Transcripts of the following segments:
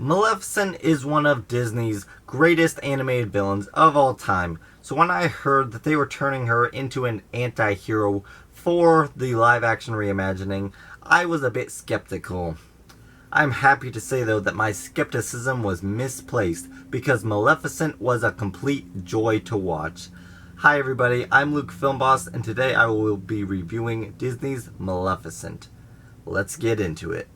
Maleficent is one of Disney's greatest animated villains of all time, so when I heard that they were turning her into an anti-hero for the live-action reimagining, I was a bit skeptical. I'm happy to say though that my skepticism was misplaced because Maleficent was a complete joy to watch. Hi everybody, I'm Luke Filmboss and today I will be reviewing Disney's Maleficent. Let's get into it.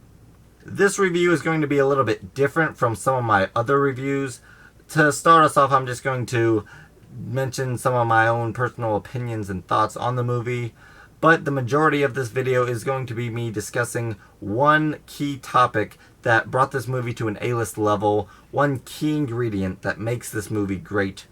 This review is going to be a little bit different from some of my other reviews. To start us off, I'm just going to mention some of my own personal opinions and thoughts on the movie, but the majority of this video is going to be me discussing one key topic that brought this movie to an A-list level, one key ingredient that makes this movie great.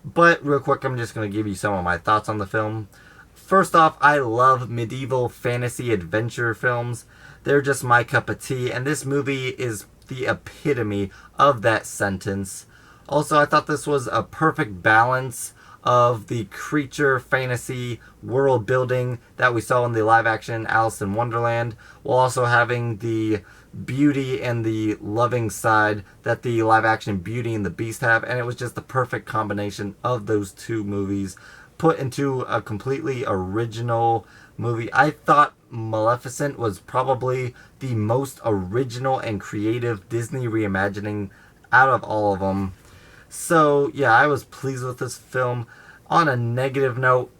But real quick, I'm just going to give you some of my thoughts on the film. First off, I love medieval fantasy adventure films. They're just my cup of tea, and this movie is the epitome of that sentence. Also, I thought this was a perfect balance of the creature fantasy world building that we saw in the live action Alice in Wonderland, while also having the beauty and the loving side that the live action Beauty and the Beast have, and it was just the perfect combination of those two movies put into a completely original movie. I thought Maleficent was probably the most original and creative Disney reimagining out of all of them. So yeah, I was pleased with this film. On a negative note,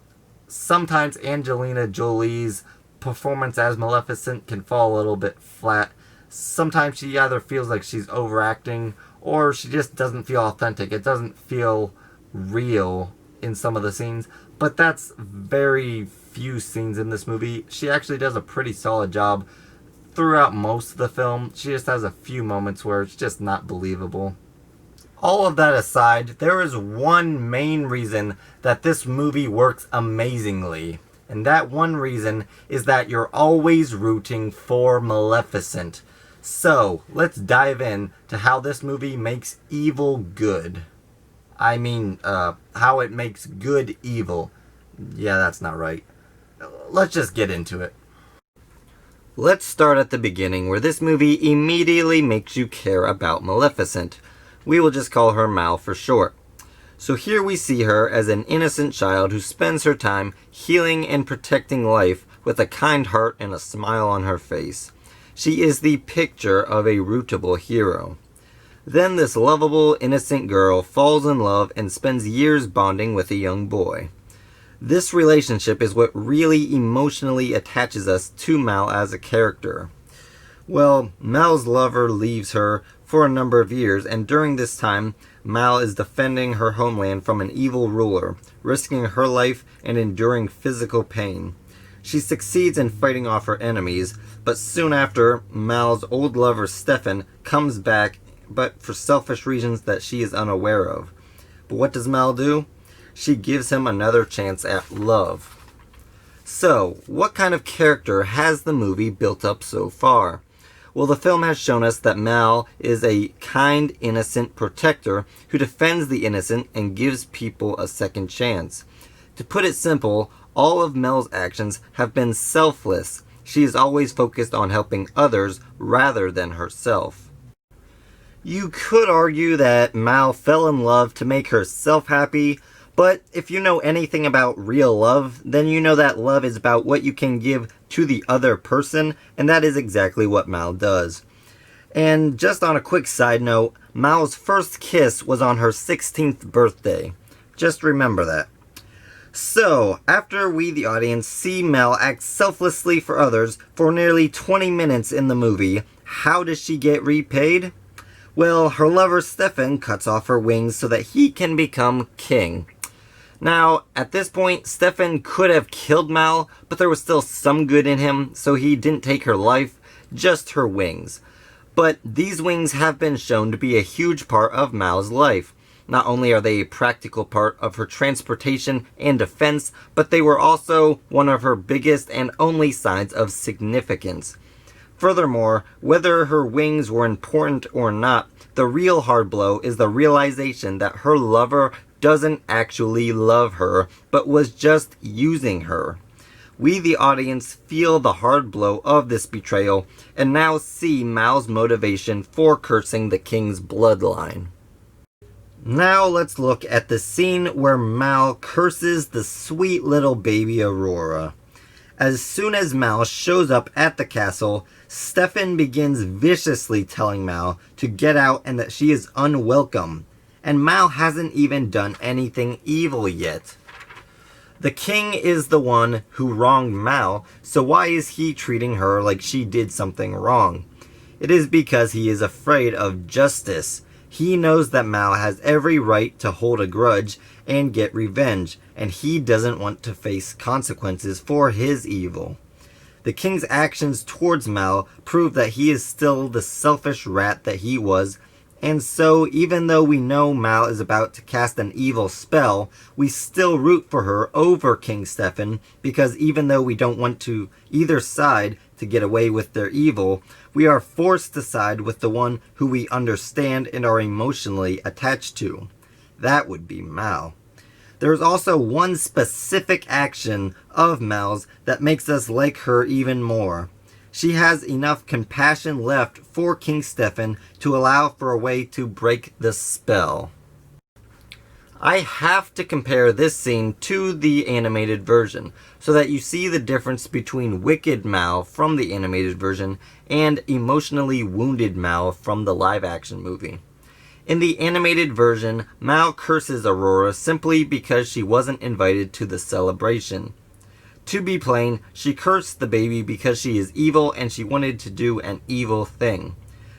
sometimes Angelina Jolie's performance as Maleficent can fall a little bit flat. Sometimes she either feels like she's overacting or she just doesn't feel authentic. It doesn't feel real in some of the scenes, but that's very few scenes in this movie. She actually does a pretty solid job throughout most of the film. She just has a few moments where it's just not believable. All of that aside, there is one main reason that this movie works amazingly, and that one reason is that you're always rooting for Maleficent. So let's dive in to how this movie makes evil good. I mean, how it makes good evil. Yeah, that's not right. Let's just get into it. Let's start at the beginning, where this movie immediately makes you care about Maleficent. We will just call her Mal for short. So here we see her as an innocent child who spends her time healing and protecting life with a kind heart and a smile on her face. She is the picture of a rootable hero. Then this lovable, innocent girl falls in love and spends years bonding with a young boy. This relationship is what really emotionally attaches us to Mal as a character. Well, Mal's lover leaves her for a number of years, and during this time, Mal is defending her homeland from an evil ruler, risking her life and enduring physical pain. She succeeds in fighting off her enemies, but soon after, Mal's old lover Stefan comes back, but for selfish reasons that she is unaware of. But what does Mal do? She gives him another chance at love. So, what kind of character has the movie built up so far? Well, the film has shown us that Mal is a kind, innocent protector who defends the innocent and gives people a second chance. To put it simple, all of Mel's actions have been selfless. She is always focused on helping others rather than herself. You could argue that Mal fell in love to make herself happy, but if you know anything about real love, then you know that love is about what you can give to the other person, and that is exactly what Mal does. And just on a quick side note, Mal's first kiss was on her 16th birthday. Just remember that. So, after we, the audience, see Mal act selflessly for others for nearly 20 minutes in the movie, how does she get repaid? Well, her lover Stefan cuts off her wings so that he can become king. Now, at this point, Stefan could have killed Mal, but there was still some good in him, so he didn't take her life, just her wings. But these wings have been shown to be a huge part of Mal's life. Not only are they a practical part of her transportation and defense, but they were also one of her biggest and only signs of significance. Furthermore, whether her wings were important or not, the real hard blow is the realization that her lover doesn't actually love her, but was just using her. we the audience feel the hard blow of this betrayal and now see Mal's motivation for cursing the king's bloodline. Now let's look at the scene where Mal curses the sweet little baby Aurora. As soon as Mal shows up at the castle, Stefan begins viciously telling Mal to get out and that she is unwelcome. And Mal hasn't even done anything evil yet. The king is the one who wronged Mal, so why is he treating her like she did something wrong? It is because he is afraid of justice. He knows that Mal has every right to hold a grudge and get revenge, and he doesn't want to face consequences for his evil. The king's actions towards Mal prove that he is still the selfish rat that he was, and so even though we know Mal is about to cast an evil spell, we still root for her over King Stefan, because even though we don't want to either side to get away with their evil, we are forced to side with the one who we understand and are emotionally attached to. That would be Mal. There is also one specific action of Mal's that makes us like her even more. She has enough compassion left for King Stefan to allow for a way to break the spell. I have to compare this scene to the animated version, so that you see the difference between wicked Mal from the animated version and emotionally wounded Mal from the live-action movie. In the animated version, Mal curses Aurora simply because she wasn't invited to the celebration. To be plain, she cursed the baby because she is evil and she wanted to do an evil thing.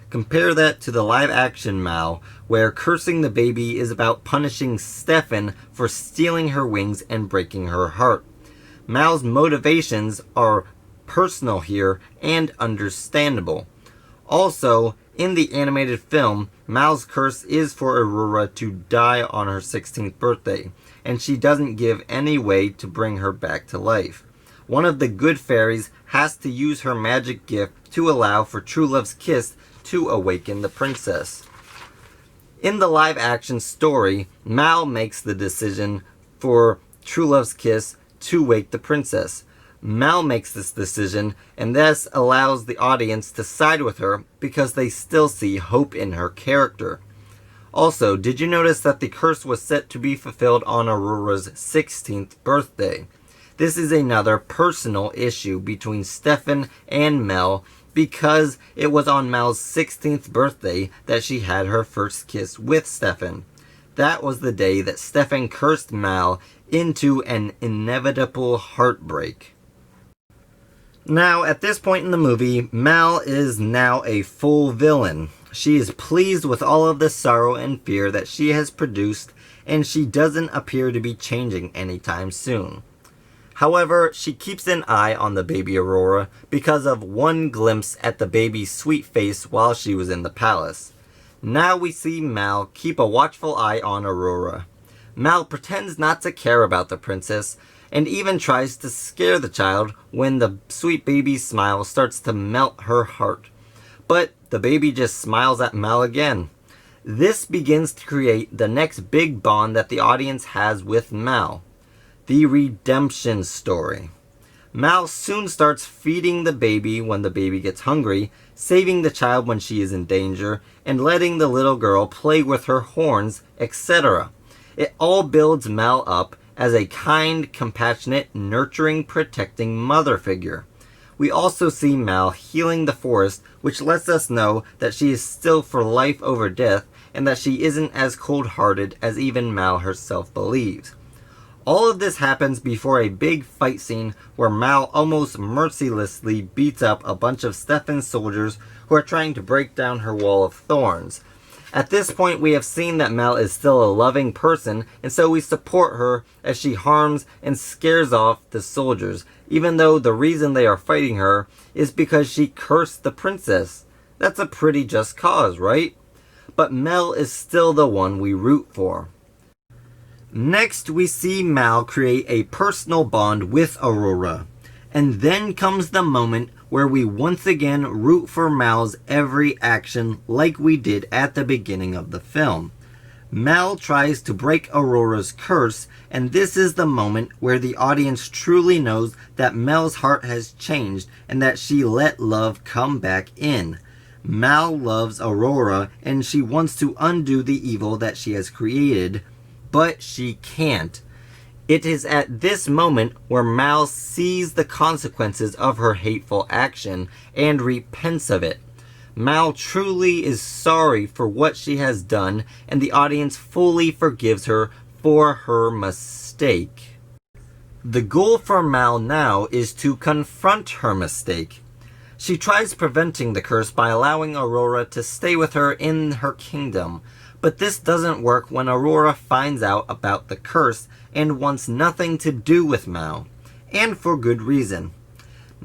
Compare that to the live-action Mal, where cursing the baby is about punishing Stefan for stealing her wings and breaking her heart. Mal's motivations are personal here and understandable. Also, in the animated film, Mal's curse is for Aurora to die on her 16th birthday, and she doesn't give any way to bring her back to life. One of the good fairies has to use her magic gift to allow for True Love's kiss to awaken the princess. In the live-action story, Mal makes the decision for True Love's kiss to wake the princess. Mal makes this decision and thus allows the audience to side with her because they still see hope in her character. Also, did you notice that the curse was set to be fulfilled on Aurora's 16th birthday? This is another personal issue between Stefan and Mel because it was on Mel's 16th birthday that she had her first kiss with Stefan. That was the day that Stefan cursed Mal into an inevitable heartbreak. Now, at this point in the movie, Mal is now a full villain. She is pleased with all of the sorrow and fear that she has produced, and she doesn't appear to be changing anytime soon. However, she keeps an eye on the baby Aurora because of one glimpse at the baby's sweet face while she was in the palace. Now we see Mal keep a watchful eye on Aurora. Mal pretends not to care about the princess, and even tries to scare the child when the sweet baby's smile starts to melt her heart. But the baby just smiles at Mal again. This begins to create the next big bond that the audience has with Mal. The redemption story. Mal soon starts feeding the baby when the baby gets hungry, saving the child when she is in danger, and letting the little girl play with her horns, etc. It all builds Mal up as a kind, compassionate, nurturing, protecting mother figure. We also see Mal healing the forest, which lets us know that she is still for life over death, and that she isn't as cold-hearted as even Mal herself believes. All of this happens before a big fight scene where Mal almost mercilessly beats up a bunch of Stefan's soldiers who are trying to break down her wall of thorns. At this point, we have seen that Mal is still a loving person, and so we support her as she harms and scares off the soldiers, even though the reason they are fighting her is because she cursed the princess. That's a pretty just cause, right? But Mal is still the one we root for. Next, we see Mal create a personal bond with Aurora. And then comes the moment where we once again root for Mal's every action like we did at the beginning of the film. Mal tries to break Aurora's curse, and this is the moment where the audience truly knows that Mel's heart has changed and that she let love come back in. Mal loves Aurora and she wants to undo the evil that she has created, but she can't. It is at this moment where Mal sees the consequences of her hateful action and repents of it. Mal truly is sorry for what she has done, and the audience fully forgives her for her mistake. The goal for Mal now is to confront her mistake. She tries preventing the curse by allowing Aurora to stay with her in her kingdom, but this doesn't work when Aurora finds out about the curse and wants nothing to do with Mal, and for good reason.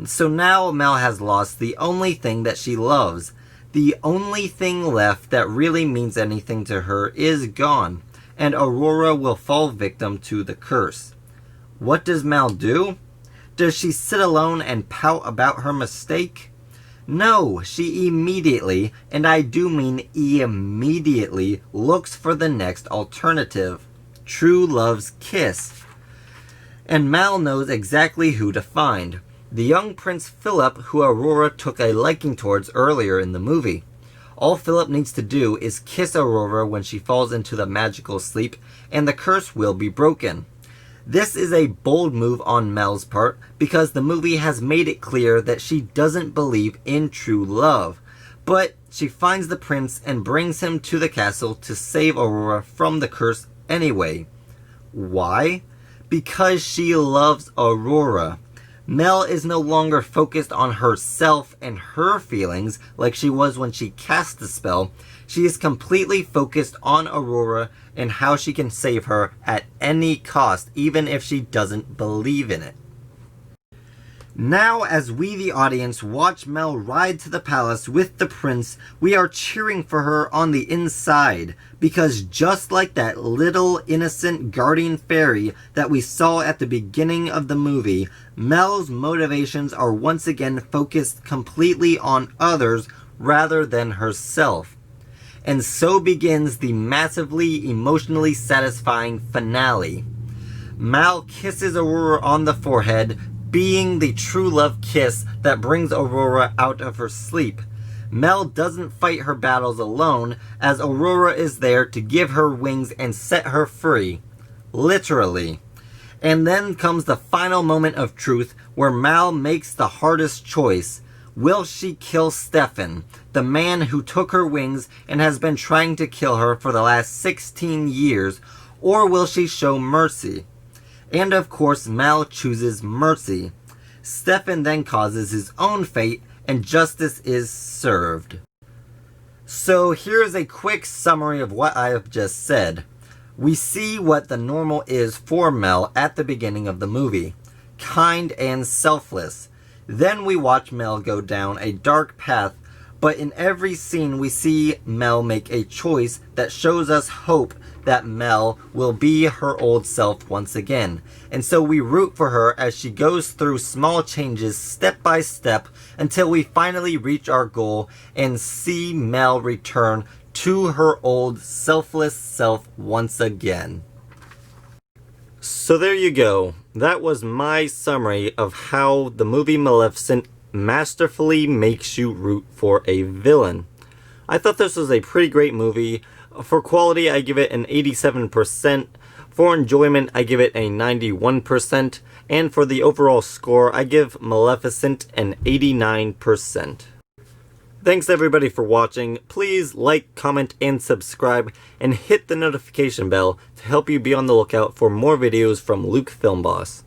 So now Mal has lost the only thing that she loves. The only thing left that really means anything to her is gone, and Aurora will fall victim to the curse. What does Mal do? Does she sit alone and pout about her mistake? No, she immediately, and I do mean immediately, looks for the next alternative. True love's kiss. And Mal knows exactly who to find. The young Prince Philip, who Aurora took a liking towards earlier in the movie. All Philip needs to do is kiss Aurora when she falls into the magical sleep, and the curse will be broken. This is a bold move on Mel's part, because the movie has made it clear that she doesn't believe in true love. But she finds the prince and brings him to the castle to save Aurora from the curse anyway. Why? Because she loves Aurora. Mel is no longer focused on herself and her feelings like she was when she cast the spell. She is completely focused on Aurora and how she can save her at any cost, even if she doesn't believe in it. Now, as we, the audience, watch Mel ride to the palace with the prince, we are cheering for her on the inside, because just like that little innocent guardian fairy that we saw at the beginning of the movie, Mel's motivations are once again focused completely on others rather than herself. And so begins the massively emotionally satisfying finale. Mal kisses Aurora on the forehead, being the true love kiss that brings Aurora out of her sleep. Mel doesn't fight her battles alone, as Aurora is there to give her wings and set her free. Literally. And then comes the final moment of truth where Mal makes the hardest choice. Will she kill Stefan, the man who took her wings and has been trying to kill her for the last 16 years, or will she show mercy? And of course, Mal chooses mercy. Stefan then causes his own fate, and justice is served. So here's a quick summary of what I have just said. We see what the normal is for Mel at the beginning of the movie. Kind and selfless. Then we watch Mel go down a dark path, but in every scene we see Mel make a choice that shows us hope that Mel will be her old self once again. And so we root for her as she goes through small changes step by step until we finally reach our goal and see Mel return to her old selfless self once again. So there you go. That was my summary of how the movie Maleficent masterfully makes you root for a villain. I thought this was a pretty great movie. For quality, I give it an 87%. For enjoyment, I give it a 91%. And for the overall score, I give Maleficent an 89%. Thanks everybody for watching. Please like, comment, and subscribe, and hit the notification bell to help you be on the lookout for more videos from Luke Film Boss.